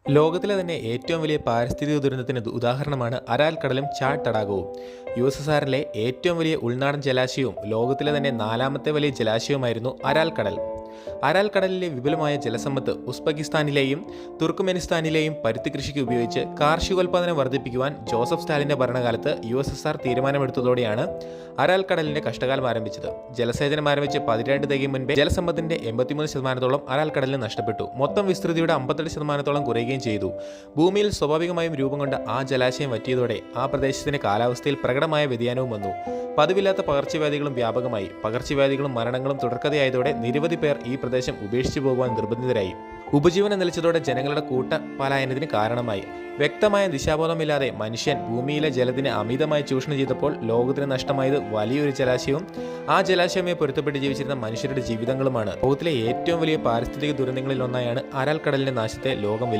ലോകത്തിലെ തന്നെ ഏറ്റവും വലിയ പാരിസ്ഥിതിക ദുരന്തത്തിന് ഉദാഹരണമാണ് അരാൽ കടലും ചാഡ് തടാകവും. USSRലെ ഏറ്റവും വലിയ ഉൾനാടൻ ജലാശയവും ലോകത്തിലെ തന്നെ നാലാമത്തെ വലിയ ജലാശയവുമായിരുന്നു അരാൽ കടൽ. അരാൽ കടലിലെ വിപുലമായ ജലസമ്പത്ത് ഉസ്ബെക്കിസ്ഥാനിലെയും തുർക്ക്മെനിസ്ഥാനിലെയും പരുത്തി കൃഷിക്ക് ഉപയോഗിച്ച് കാർഷികോൽപാദനം വർദ്ധിപ്പിക്കുവാൻ ജോസഫ് സ്റ്റാലിന്റെ ഭരണകാലത്ത് USSR തീരുമാനമെടുത്തതോടെയാണ് അരാൽ കടലിന്റെ കഷ്ടകാലം ആരംഭിച്ചത്. ജലസേചനം ആരംഭിച്ച് 12 തികയും മുൻപേ ജലസമ്പത്തിന്റെ 83% അരാൽ കടലിന് നഷ്ടപ്പെട്ടു. മൊത്തം വിസ്തൃതിയുടെ 58% കുറയുകയും ചെയ്തു. ഭൂമിയിൽ സ്വാഭാവികമായും രൂപം കൊണ്ട ആ ജലാശയം വറ്റിയതോടെ ആ പ്രദേശത്തിന്റെ കാലാവസ്ഥയിൽ പ്രകടമായ വ്യതിയാനവും വന്നു. പതിവില്ലാത്ത പകർച്ചവ്യാധികളും വ്യാപകമായി. പകർച്ചവ്യാധികളും മരണങ്ങളും തുടർക്കഥയായതോടെ നിരവധി പേർ ഈ പ്രദേശം ഉപേക്ഷിച്ചു പോകുവാൻ നിർബന്ധിതരായി. ഉപജീവനം നിലച്ചതോടെ ജനങ്ങളുടെ പലായനത്തിന് കാരണമായി. വ്യക്തമായ ദിശാബോധമില്ലാതെ മനുഷ്യൻ ഭൂമിയിലെ ജലത്തിന് അമിതമായി ചൂഷണം ചെയ്തപ്പോൾ ലോകത്തിന് നഷ്ടമായത് വലിയൊരു ജലാശയവും ആ ജലാശയവുമായി പൊരുത്തപ്പെട്ട് ജീവിച്ചിരുന്ന മനുഷ്യരുടെ ജീവിതങ്ങളുമാണ്. ലോകത്തിലെ ഏറ്റവും വലിയ പാരിസ്ഥിതിക ദുരന്തങ്ങളിൽ ഒന്നായാണ് അരാൽ കടലിന്റെ നാശത്തെ ലോകം